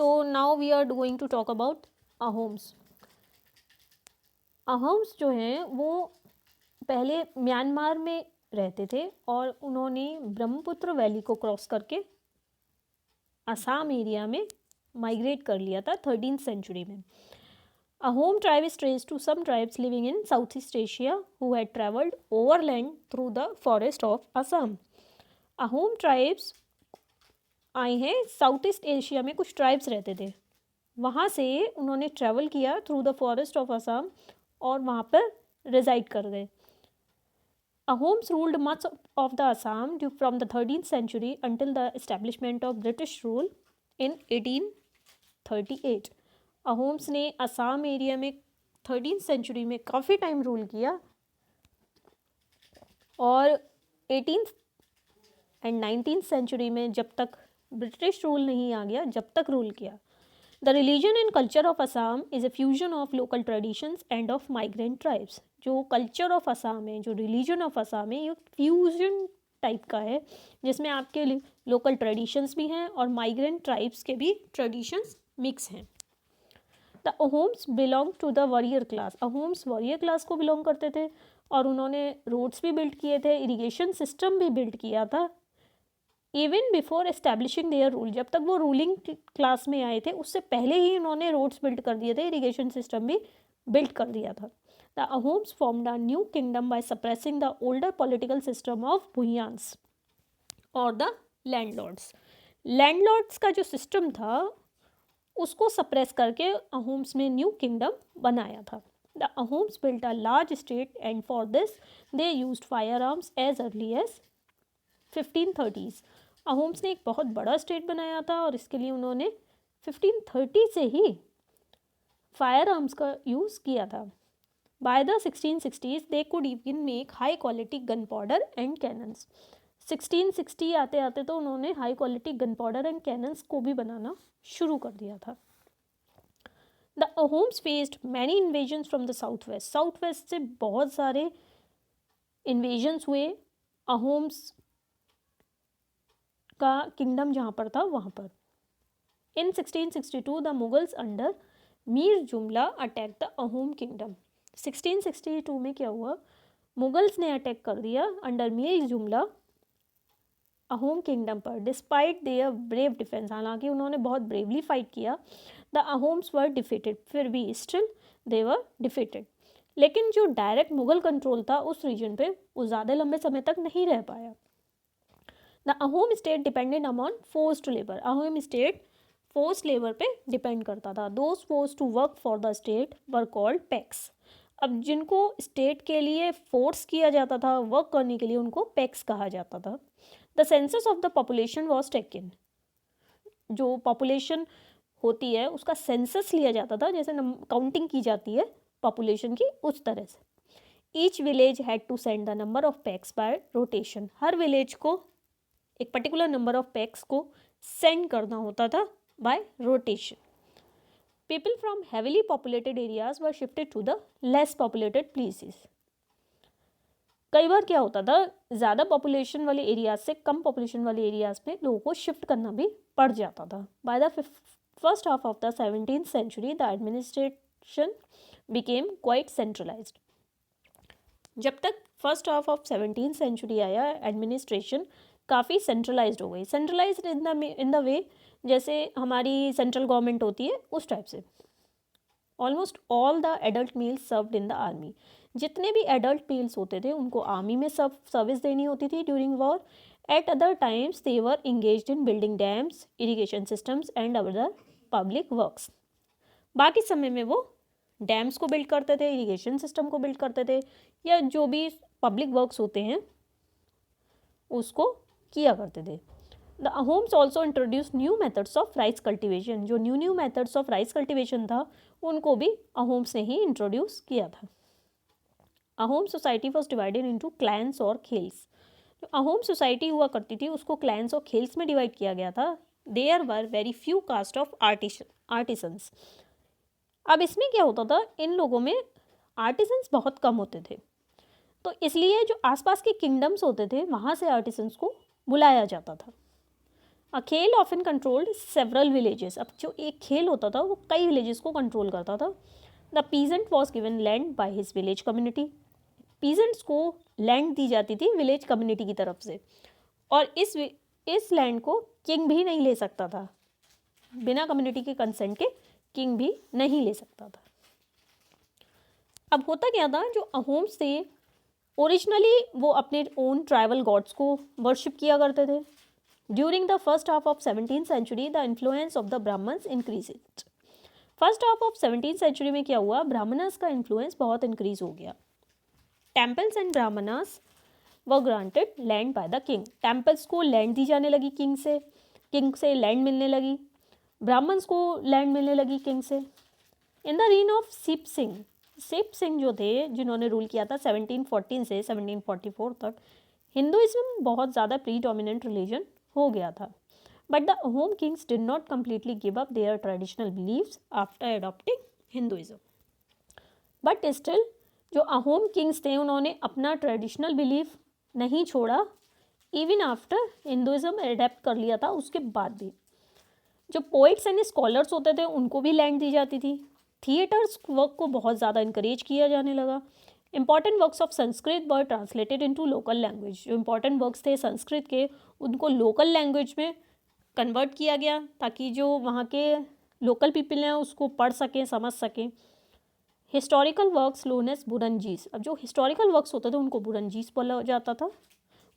So now we are going to talk about Ahoms. Ahoms जो हैं वो पहले म्यांमार में रहते थे और उन्होंने ब्रह्मपुत्र वैली को क्रॉस करके असम एरिया में माइग्रेट कर लिया था 13th सेंचुरी में. Ahom tribe is traced to some tribes living in Southeast Asia who had traveled overland through the forest of Assam. Ahom tribes आए हैं साउथ ईस्ट एशिया में, कुछ ट्राइब्स रहते थे, वहाँ से उन्होंने ट्रैवल किया through the forest of Assam और वहाँ पर रिजाइड कर गए. Ahoms ruled much of the Assam from the 13th century until the establishment of British rule in 1838. Ahoms ने असम एरिया में 13th सेंचुरी में काफ़ी टाइम रूल किया और 18th एंड 19th सेंचुरी में जब तक ब्रिटिश रूल नहीं आ गया, जब तक रूल किया. The religion and culture of Assam is a fusion of local traditions end of migrant tribes. जो कल्चर ऑफ असम है, जो रिलीजन ऑफ असम है, ये फ्यूजन टाइप का है जिसमें आपके लोकल ट्रेडिशंस भी हैं और माइग्रेंट ट्राइब्स के भी ट्रेडिशंस मिक्स हैं. The Ahoms belong to the warrior class. Ahoms warrior class को बिलोंग करते थे और उन्होंने रोड्स भी बिल्ड किए थे, इरिगेशन सिस्टम भी बिल्ड किया था. Even before establishing their rule, जब तक वो रूलिंग क्लास में आए थे उससे पहले ही उन्होंने रोड्स बिल्ड कर दिए थे, इरिगेशन सिस्टम भी बिल्ड कर दिया था. The Ahoms formed a new kingdom by suppressing the older political system of Bhuyans और द लैंडलॉर्ड्स. लैंडलॉर्ड्स का जो सिस्टम था उसको सप्रेस करके अहोम्स ने न्यू किंगडम बनाया था. The Ahoms built a large state and for this they used firearms as early as 1530s. Ahoms ने एक बहुत बड़ा स्टेट बनाया था और इसके लिए उन्होंने 1530 से ही फायर आर्म्स का यूज़ किया था. By the 1660s they could even make high quality gun powder and cannons. 1660 आते आते तो उन्होंने high quality gun powder and cannons को भी बनाना शुरू कर दिया था. The Ahoms faced many invasions from the south west. South west से बहुत सारे इन्वेजन्स हुए अहोम्स का किंगडम जहाँ पर था वहाँ पर. इन 1662 द मुगल्स अंडर मीर जुमला अटैक द अहोम किंगडम. 1662 में क्या हुआ, मुगल्स ने अटैक कर दिया अंडर मीर जुमला अहोम किंगडम पर. डिस्पाइट देयर ब्रेव डिफेंस, हालांकि उन्होंने बहुत ब्रेवली फाइट किया. द अहोम्स वर डिफीटेड, फिर भी स्टिल दे वर डिफीटेड. लेकिन जो डायरेक्ट मुगल कंट्रोल था उस रीजन पे वो ज़्यादा लंबे समय तक नहीं रह पाया. The Ahom state depended upon forced labour. Ahom state forced labour पे डिपेंड करता था. Those force to work for the state were called paiks. अब जिनको स्टेट के लिए फोर्स किया जाता था वर्क करने के लिए उनको पैक्स कहा जाता था. The census of the population was taken. जो पॉपुलेशन होती है उसका सेंसस लिया जाता था, जैसे काउंटिंग की जाती है पॉपुलेशन की, उस तरह से. Each village had to send the number of paiks by rotation. हर विलेज को एक पर्टिकुलर नंबर ऑफ पैक्स को सेंड करना होता था by rotation. People from heavily populated areas were shifted to the less populated places. कई बार क्या होता था, ज़्यादा पॉपुलेशन वाले एरियाज से कम पॉपुलेशन वाले एरियाज में लोगों को शिफ्ट करना भी पड़ जाता था. By the first half of the 17th century the administration became quite centralised. जब तक first half of 17th century आया एडमिनिस्ट्रेशन काफ़ी सेंट्रलाइज्ड हो गई. सेंट्रलाइज्ड इन द वे जैसे हमारी सेंट्रल गवर्नमेंट होती है उस टाइप से. Almost all the adult males served in the army. जितने भी एडल्ट मेल्स होते थे उनको आर्मी में सर्विस देनी होती थी during war. Eight other times they were engaged in building dams, irrigation systems and other public works. बाकी समय में वो डैम्स को बिल्ड करते थे, इरिगेशन सिस्टम को बिल्ड करते थे, या जो भी पब्लिक वर्क्स होते हैं उसको किया करते थे. The Ahoms also introduce new methods of rice cultivation. जो new methods of rice cultivation था उनको भी अहोम्स ने ही इंट्रोड्यूस किया था. Ahom society was divided into clans और खेल्स. जो अहोम सोसाइटी हुआ करती थी उसको क्लैंस और खेल्स में डिवाइड किया गया था. There were very few caste of artisans. अब इसमें क्या होता था, इन लोगों में आर्टिसंस बहुत कम होते थे, तो इसलिए जो आसपास के किंगडम्स होते थे वहाँ से आर्टिसंस को बुलाया जाता था. अ खेल ऑफन कंट्रोल्ड सेवरल विलेजेस। अब जो एक खेल होता था वो कई विलेजेस को कंट्रोल करता था। The peasant was given land by his village community. Peasants को लैंड दी जाती थी विलेज कम्युनिटी की तरफ से, और इस लैंड को किंग भी नहीं ले सकता था, बिना कम्युनिटी के कंसेंट के किंग भी नहीं ले सकता था। अब होता क्या था, जो अहोम्स थे ओरिजिनली वो अपने ओन ट्राइबल गॉड्स को वर्शिप किया करते थे। During the first half of 17th century the influence of the Brahmans increase. First half of 17th century में क्या हुआ, ब्राह्मणस का इन्फ्लुएंस बहुत इंक्रीज हो गया। Temples and Brahmanas were granted land by the king. Temples को लैंड दी जाने लगी किंग से लैंड मिलने लगी, ब्राह्मण्स को लैंड मिलने लगी किंग से। इन द रीन ऑफ सीप सिंह जो थे, जिन्होंने रूल किया था 1714 से 1744 तक, हिंदुइज्म बहुत ज़्यादा प्रीडोमिनेंट रिलीजन हो गया था। But the Ahom kings did not completely give up their traditional beliefs after adopting Hinduism. But still जो अहोम किंग्स थे उन्होंने अपना ट्रेडिशनल बिलीफ नहीं छोड़ा, इवन आफ्टर हिंदुइज्म एडेप्ट कर लिया था उसके बाद भी। जो पोइट्स एंड स्कॉलर्स होते थे उनको भी लैंड दी जाती थी। थिएटर्स वर्क को बहुत ज़्यादा इनकरेज किया जाने लगा। Important works of Sanskrit were translated into local language. जो इंपॉर्टेंट वर्क्स थे संस्कृत के उनको लोकल लैंग्वेज में कन्वर्ट किया गया, ताकि जो वहाँ के लोकल पीपल हैं उसको पढ़ सकें, समझ सकें। Historical works known as Buranjis. अब जो हिस्टोरिकल वर्क्स होते थे उनको बुरंजीस बोला जाता था।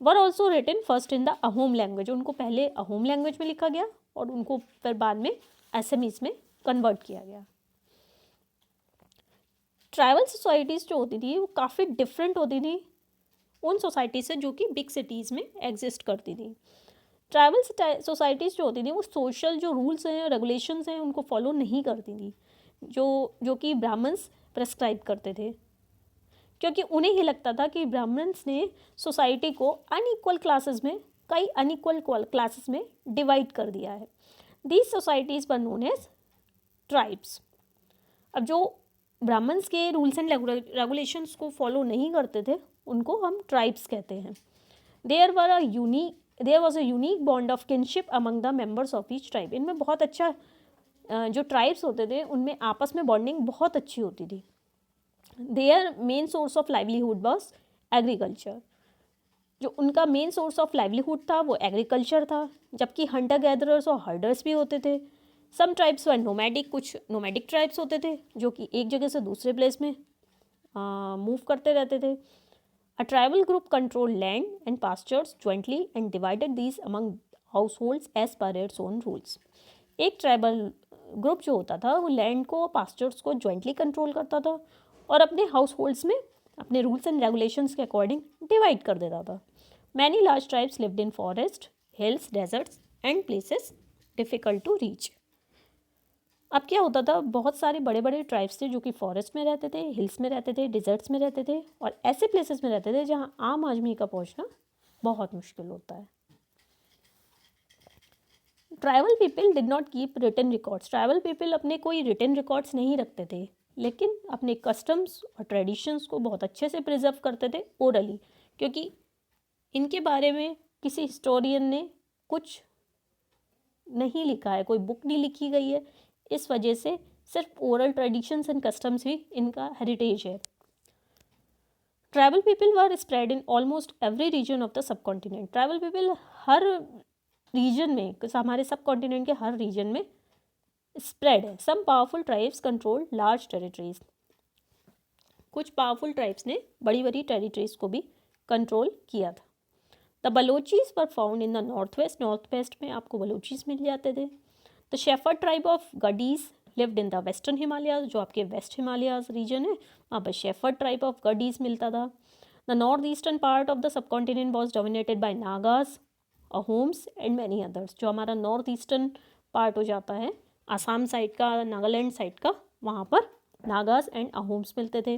Were also written first in the Ahom language. उनको पहले अहोम लैंग्वेज में लिखा गया और उनको फिर बाद में एसएमीज में कन्वर्ट किया गया। ट्राइबल सोसाइटीज़ जो होती थी वो काफ़ी डिफरेंट होती थी उन सोसाइटी से जो कि बिग सिटीज़ में एग्जिस्ट करती थी। ट्राइबल सोसाइटीज़ जो होती थी वो सोशल जो रूल्स हैं रेगुलेशंस हैं उनको फॉलो नहीं करती थी, जो कि ब्राह्मण्स प्रेस्क्राइब करते थे, क्योंकि उन्हें ये लगता था कि ब्राह्मण्स ने सोसाइटी को अनइक्वल क्लासेस में, कई अनइक्वल क्लासेस में डिवाइड कर दिया है। These societies were known as tribes. अब जो ब्राह्मण्स के रूल्स एंड रेगुलेशंस को फॉलो नहीं करते थे उनको हम ट्राइब्स कहते हैं। There was a unique bond of kinship among the members of each tribe. इनमें बहुत अच्छा जो ट्राइब्स होते थे उनमें आपस में बॉन्डिंग बहुत अच्छी होती थी। Their main source of livelihood was agriculture. जो उनका मेन सोर्स ऑफ लाइवलीहुड था वो एग्रीकल्चर था, जबकि हंटर गैदरर्स और हर्डर्स भी होते थे। सम ट्राइब्स वर नोमैडिक। कुछ नोमैडिक ट्राइब्स होते थे जो कि एक जगह से दूसरे प्लेस में मूव करते रहते थे। A tribal group control land and pastures jointly and divided these among households as per its own rules. एक ट्राइबल ग्रुप जो होता था वो लैंड को, पास्चर्स को ज्वाइंटली कंट्रोल करता था और अपने हाउस होल्ड्स में अपने रूल्स एंड रेगुलेशंस के अकॉर्डिंग डिवाइड कर देता था। Many large tribes lived in forest, hills, deserts and places difficult to reach. अब क्या होता था, बहुत सारे बड़े बड़े ट्राइब्स थे जो कि फॉरेस्ट में रहते थे, हिल्स में रहते थे, डिजर्ट्स में रहते थे और ऐसे प्लेसेस में रहते थे जहाँ आम आदमी का पहुँचना बहुत मुश्किल होता है। Tribal people did not keep written records. Tribal people अपने कोई रिटन रिकॉर्ड्स नहीं रखते थे, लेकिन अपने कस्टम्स और ट्रेडिशंस को बहुत अच्छे से प्रिजर्व करते थे ओरली, क्योंकि इनके बारे में किसी हिस्टोरियन ने कुछ नहीं लिखा है, कोई बुक नहीं लिखी गई है। इस वजह से सिर्फ ओरल ट्रेडिशंस एंड कस्टम्स ही इनका हेरिटेज है। Tribal people were spread in almost every region of the subcontinent. Tribal people हर रीजन में, हमारे सब कॉन्टिनेंट के हर रीजन में स्प्रेड है। Some powerful tribes control large territories. कुछ पावरफुल ट्राइब्स ने बड़ी बड़ी टेरिटरीज को भी कंट्रोल किया था। The Balochis were found in the north west में आपको बलोचीज मिल जाते थे। The shepherd tribe of Gaddis lived in the western Himalayas. जो आपके वेस्ट हिमालयाज रीजन है वहाँ पर शेफर्ड ट्राइब ऑफ गडीज मिलता था। The north eastern part of the सब continent was dominated by Nagas, Ahoms and many others. जो हमारा नॉर्थ ईस्टर्न पार्ट हो जाता है, आसाम साइड का, नागालैंड साइड का, वहाँ पर नागाज एंड अहोम्स मिलते थे।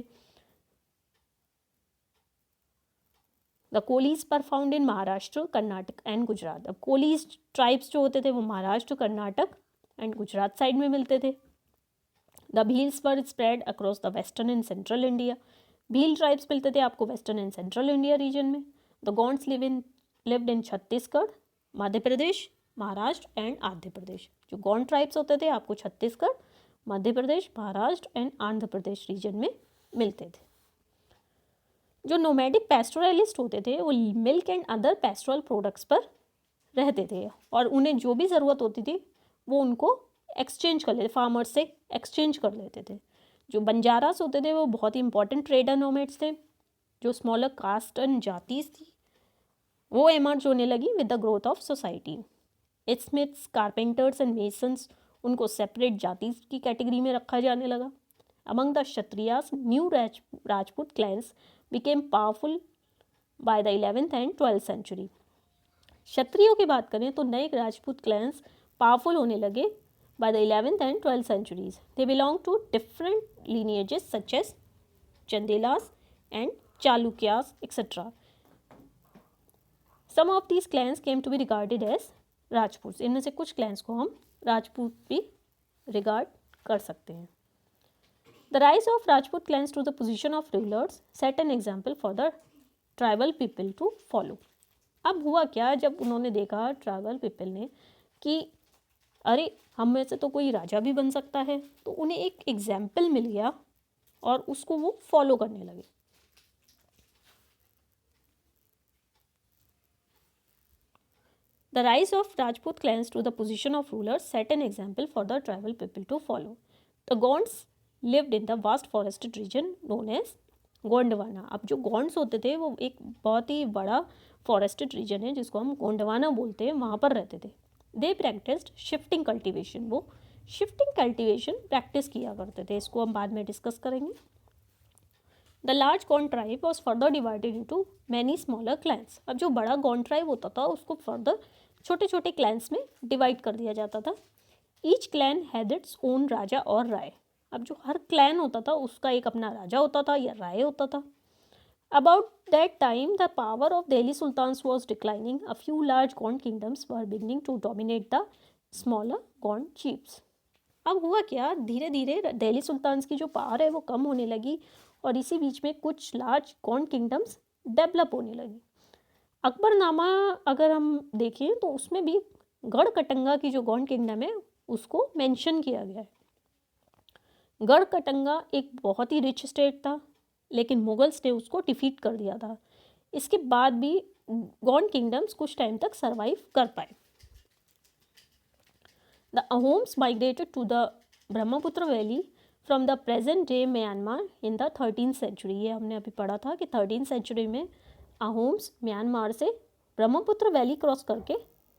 The Kolis were found in Maharashtra, Karnataka and Gujarat. अब कोलीज ट्राइब्स जो होते थे वो महाराष्ट्र, कर्नाटक एंड गुजरात साइड में मिलते थे। The Bhils were spread across the western and central India. Bhil tribes मिलते थे आपको western and central India region में। The Gonds lived in Chhattisgarh, Madhya Pradesh Maharashtra and Andhra Pradesh. जो गौंड ट्राइब्स होते थे आपको Chhattisgarh, Madhya Pradesh, Maharashtra and Andhra Pradesh reason में मिलते थे। जो नोमैडिक पैस्टोरलिस्ट होते थे वो milk and other pastoral products पर रहते थे और उन्हें जो भी ज़रूरत होती थी वो उनको एक्सचेंज कर लेते, फार्मर्स से एक्सचेंज कर लेते थे। जो बंजारास होते थे वो बहुत ही इंपॉर्टेंट ट्रेडर नोमैड्स थे। जो स्मॉलर कास्ट एंड जातीज थी वो एमर्ज होने लगी with the growth of society. Smiths, carpenters and masons उनको सेपरेट जाति की कैटेगरी में रखा जाने लगा। Among the Kshatriyas new Rajput clans became powerful by the 11th and 12th century. क्षत्रियों की बात करें तो नए राजपूत क्लैंस पावरफुल होने लगे by the 11th and 12th centuries. They belong to different lineages such as Chandelas and Chalukyas, etc. Some of these clans came to be regarded as Rajputs. इनमें से कुछ clans को हम राजपूत भी regard कर सकते हैं। The rise of Rajput clans to the position of rulers set an example for the tribal people to follow. अब हुआ क्या, जब उन्होंने देखा ट्राइबल पीपल ने कि अरे हम में से तो कोई राजा भी बन सकता है, तो उन्हें एक एग्जाम्पल मिल गया और उसको वो फॉलो करने लगे। The rise of Rajput clans to the position of ruler set an example for the tribal people to follow. The Gonds lived in the vast forested region known as Gondwana. अब जो गोंड्स होते थे वो एक बहुत ही बड़ा फॉरेस्टेड रीजन है जिसको हम गोंडवाना बोलते हैं, वहाँ पर रहते थे। दे प्रैक्टिस्ड शिफ्टिंग कल्टिवेशन। वो शिफ्टिंग कल्टिवेशन प्रैक्टिस किया करते थे, इसको हम बाद में डिस्कस करेंगे। The large Gond tribe was further divided into many smaller clans. अब जो बड़ा गॉन्ड ट्राइब होता था उसको फर्दर छोटे छोटे क्लैंस में डिवाइड कर दिया जाता था। Each clan had its own raja और राय। अब जो हर क्लैन होता था उसका एक अपना राजा होता था या राय होता था। About that time, the power of Delhi Sultans was declining. A few large Gond kingdoms were beginning to dominate the smaller Gond chiefs. अब हुआ क्या, धीरे धीरे दिल्ली सुल्तान्स की जो पावर है वो कम होने लगी और इसी बीच में कुछ लार्ज गॉन्ड किंगडम्स डेवलप होने लगी। अकबरनामा अगर हम देखें तो उसमें भी गढ़ कटंगा की जो गॉन्ड किंगडम है उसको मेंशन किया गया है। गढ़ कटंगा एक बहुत ही रिच स्टेट था लेकिन मुगल्स ने उसको डिफीट कर दिया था। इसके बाद भी गॉन्ड किंगडम्स कुछ टाइम तक सरवाइव कर पाए। The Ahoms migrated to the Brahmaputra valley from the present day Myanmar in the 13th century. ये हमने अभी पढ़ा था कि 13th सेंचुरी में अहोम्स म्यांमार से ब्रह्मपुत्र वैली क्रॉस करके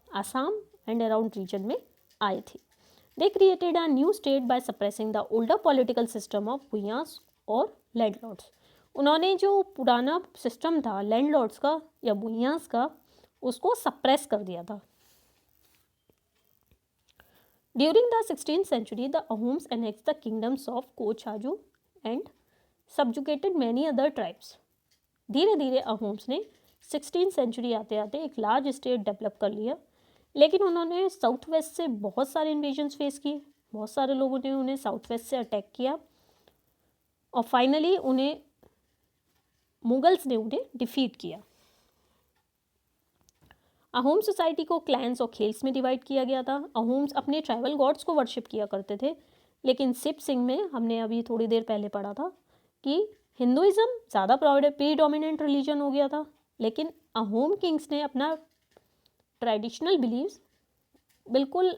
आसाम एंड अराउंड रीजन में आए थे। They created a new state by suppressing the older political system of Bhuiyans और लैंडलॉर्ड्स। उन्होंने जो पुराना सिस्टम था लैंडलॉर्ड्स का या भुइयांस का उसको सप्रेस कर दिया था। During the 16th century the Ahoms annexed the kingdoms of Koch Hajo and subjugated many other tribes. धीरे धीरे अहोम्स ने 16th सेंचुरी आते आते एक लार्ज स्टेट डेवलप कर लिया, लेकिन उन्होंने साउथ वेस्ट से बहुत सारे इन्वेजन्स फेस किए। बहुत सारे लोगों ने उन्हें साउथ वेस्ट से अटैक किया और फाइनली उन्हें मुगल्स ने उन्हें डिफीट किया। अहोम सोसाइटी को क्लैंस और खेल्स में डिवाइड किया गया था। अहोम्स अपने ट्राइबल गॉड्स को वर्शिप किया करते थे, लेकिन सिप सिंह में हमने अभी थोड़ी देर पहले पढ़ा था कि हिंदुइज्म ज़्यादा प्रीडोमिनेंट रिलीजन हो गया था, लेकिन अहोम किंग्स ने अपना ट्रेडिशनल बिलीव्स बिल्कुल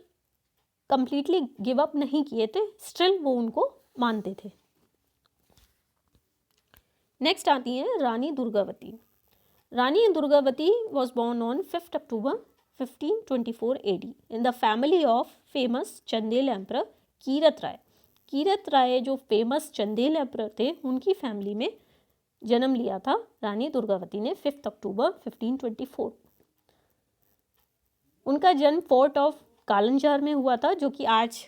कंप्लीटली गिव अप नहीं किए थे, स्टिल वो उनको मानते थे। नेक्स्ट आती हैं Rani Durgavati. Rani Durgavati was born on 5th October 1524 AD in the family of famous Chandel emperor Kirat Rai. Kirat Rai जो फेमस चंदेल एम्परर थे उनकी फैमिली में जन्म लिया था रानी दुर्गावती ने 5th October 1524। उनका जन्म फोर्ट ऑफ कालंजार में हुआ था जो कि आज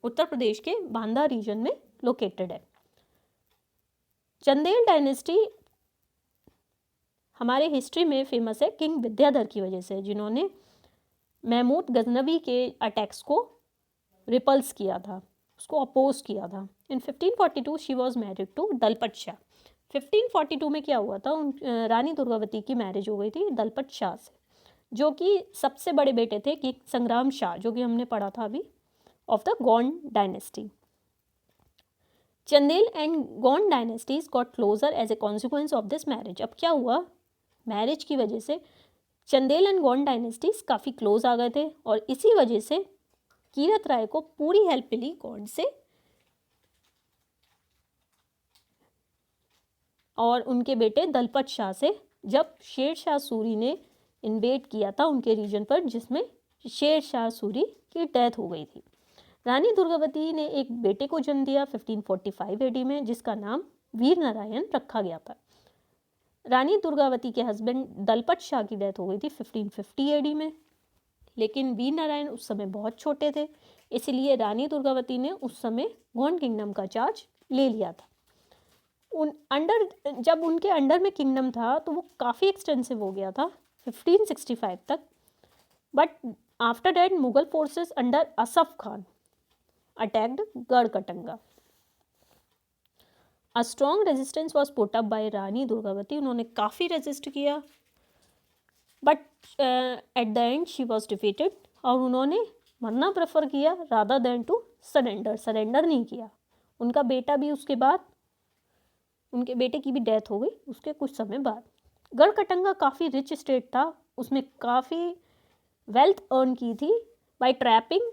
उत्तर प्रदेश के बांदा रीजन में लोकेटेड है। चंदेल डायनेस्टी हमारे हिस्ट्री में फेमस है किंग विद्याधर की वजह से, जिन्होंने महमूद गजनवी के अटैक्स को रिपल्स किया था, उसको अपोज किया था। In 1542 she was married to Dalpat Shah. 1542 में क्या हुआ था, रानी दुर्गावती की मैरिज हो गई थी दलपत शाह से। जो कि सबसे बड़े बेटे थे कि संग्राम शाह, जो कि हमने पढ़ा था अभी, of the Gond dynasty. Chandel and Gond dynasties got closer as a consequence of this marriage. अब क्या हुआ, मैरिज की वजह से चंदेल एंड गौंड डायनेस्टीज काफ़ी क्लोज आ गए थे और इसी वजह से कीरत राय को पूरी हेल्प मिली गौंड से और उनके बेटे दलपत शाह से, जब शेर शाह सूरी ने इन्वेड किया था उनके रीजन पर, जिसमें शेर शाह सूरी की डेथ हो गई थी। रानी दुर्गावती ने एक बेटे को जन्म दिया 1545 एडी में, जिसका नाम वीर नारायण रखा गया था। रानी दुर्गावती के हस्बैंड दलपत शाह की डेथ हो गई थी 1550 एडी में, लेकिन वीर नारायण उस समय बहुत छोटे थे, इसलिए रानी दुर्गावती ने उस समय गौंड किंगडम का चार्ज ले लिया था। जब उनके अंडर में किंगडम था तो वो काफ़ी एक्सटेंसिव हो गया था 1565 तक, but after that Mughal forces under Asaf Khan attacked Garhakatanga. A strong resistance was put up by Rani Durgavati. उन्होंने काफ़ी रेजिस्ट किया, but at the end she was defeated, और उन्होंने मरना प्रेफर किया रादर देन टू सरेंडर नहीं किया। उनका बेटा भी उसके बाद, उनके बेटे की भी डेथ हो गई उसके कुछ समय बाद। गढ़कटंगा काफ़ी रिच स्टेट था, उसमें काफ़ी वेल्थ अर्न की थी by trapping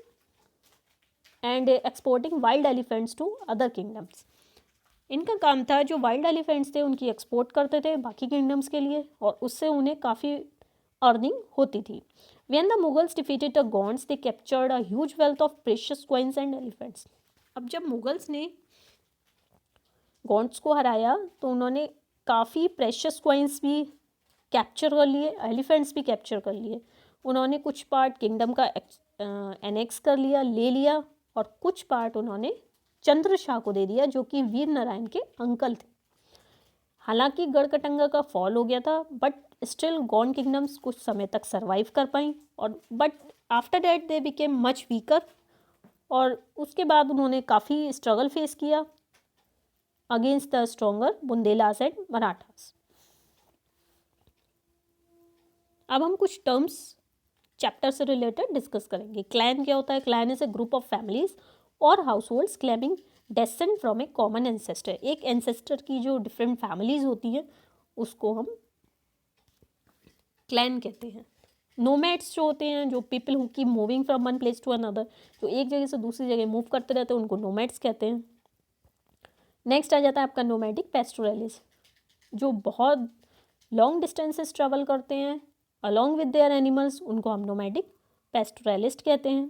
and exporting wild elephants to other kingdoms. इनका काम था जो वाइल्ड एलिफेंट्स थे उनकी एक्सपोर्ट करते थे बाकी किंगडम्स के लिए, और उससे उन्हें काफ़ी अर्निंग होती थी। When the Mughals defeated the Gonds, they captured a huge wealth of precious coins and elephants. अब जब मुगल्स ने गॉन्ड्स को हराया तो उन्होंने काफ़ी प्रेशियस कॉइन्स भी कैप्चर कर लिए, एलिफेंट्स भी कैप्चर कर लिए। उन्होंने कुछ पार्ट किंगडम का एनेक्स कर लिया, ले लिया, और कुछ पार्ट उन्होंने चंद्र शाह को दे दिया जो कि वीर नारायण के अंकल थे। हालांकि गढ़कटंगा का फॉल हो गया था, बट स्टिल गॉन्ड किंगडम्स कुछ समय तक सरवाइव कर पाई, और but after that they became much weaker, और उसके बाद उन्होंने काफ़ी स्ट्रगल फेस किया against the stronger Bundelas and Marathas. अब हम कुछ टर्म्स चैप्टर से रिलेटेड डिस्कस करेंगे। क्लैन क्या होता है? Clan is a group of families और household claiming descent from a common ancestor. एक एंसेस्टर की जो डिफरेंट फैमिलीज होती हैं उसको हम क्लैन कहते हैं। नोमैड्स जो होते हैं, जो people who keep moving from one place to another, जो एक जगह से दूसरी जगह मूव करते रहते हैं, उनको नोमैड्स कहते हैं। नेक्स्ट आ जाता है आपका नोमैडिक पैस्टोरलिस्ट, जो बहुत लॉन्ग डिस्टेंसेस ट्रेवल करते हैं अलॉन्ग विद देयर एनिमल्स, उनको हम नोमैडिक पैस्टोरलिस्ट कहते हैं।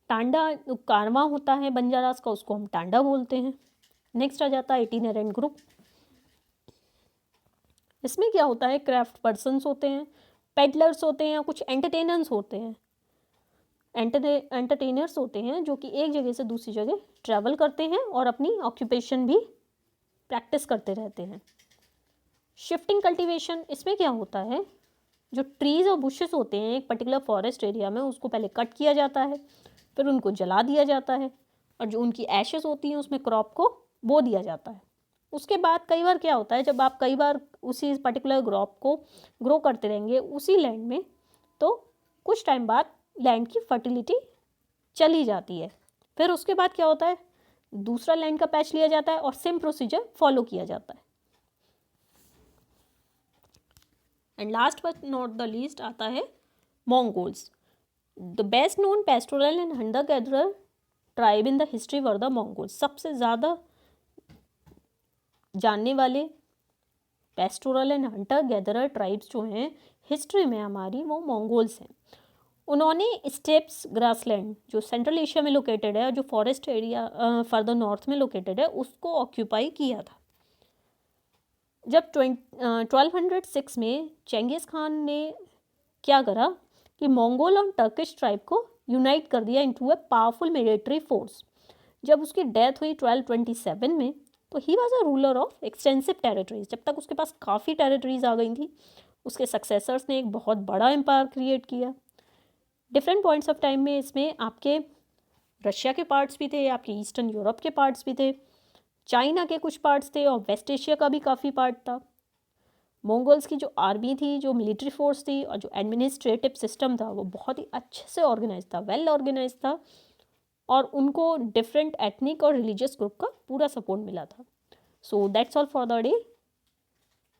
टांडा कारवा होता है बंजारास का, उसको हम टांडा बोलते हैं। नेक्स्ट आ जाता है इटिनेरेंट ग्रुप। इसमें क्या होता है? क्राफ्ट पर्सन्स होते हैं, पेडलर्स होते हैं, कुछ एंटरटेनर्स होते हैं, एंटरटेनर्स होते हैं जो कि एक जगह से दूसरी जगह ट्रैवल करते हैं और अपनी ऑक्यूपेशन भी प्रैक्टिस करते रहते हैं। शिफ्टिंग कल्टीवेशन, इसमें क्या होता है? जो ट्रीज़ और बुशेस होते हैं एक पर्टिकुलर फॉरेस्ट एरिया में, उसको पहले कट किया जाता है, फिर उनको जला दिया जाता है, और जो उनकी एशेस होती हैं उसमें क्रॉप को बो दिया जाता है। उसके बाद कई बार क्या होता है, जब आप कई बार उसी पर्टिकुलर क्रॉप को ग्रो करते रहेंगे उसी लैंड में, तो कुछ टाइम बाद लैंड की फर्टिलिटी चली जाती है। फिर उसके बाद क्या होता है? दूसरा लैंड का पैच लिया जाता है और सेम प्रोसीजर फॉलो किया जाता है। And last but not the least आता है Mongols. The best known pastoral and Hunter gatherer tribe in the history were the Mongols. सबसे ज़्यादा जानने वाले pastoral and Hunter gatherer tribes जो हैं हिस्ट्री में हमारी, वो मंगोल्स हैं। उन्होंने स्टेप्स ग्रासलैंड जो सेंट्रल एशिया में लोकेटेड है और जो फॉरेस्ट एरिया फर्दर नॉर्थ में लोकेटेड है उसको ऑक्यूपाई किया था। जब 1206 में चेंगिस खान ने क्या करा कि मंगोल और टर्किश ट्राइब को यूनाइट कर दिया into a powerful military force. जब उसकी डेथ हुई 1227 में, तो he was a ruler of extensive territories. जब तक उसके पास काफ़ी टेरिटरीज आ गई थी, उसके सक्सेसर्स ने एक बहुत बड़ा एम्पायर क्रिएट किया। डिफरेंट पॉइंट्स ऑफ टाइम में इसमें आपके रशिया के पार्ट्स भी थे, आपके ईस्टर्न यूरोप के पार्ट्स भी थे, चाइना के कुछ पार्ट्स थे, और वेस्ट एशिया का भी काफ़ी पार्ट था। मंगोल्स की जो आर्मी थी, जो मिलिट्री फोर्स थी और जो एडमिनिस्ट्रेटिव सिस्टम था वो बहुत ही अच्छे से ऑर्गेनाइज था, वेल ऑर्गेनाइज था, और उनको डिफरेंट एथनिक और रिलीजियस ग्रुप का पूरा सपोर्ट मिला था। So that's all for the day.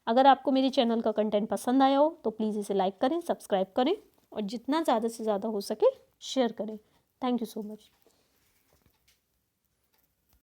अगर आपको मेरे चैनल का कंटेंट पसंद आया हो तो प्लीज़ इसे लाइक करें, सब्सक्राइब करें और जितना ज़्यादा से ज़्यादा हो सके शेयर करें। Thank you so much.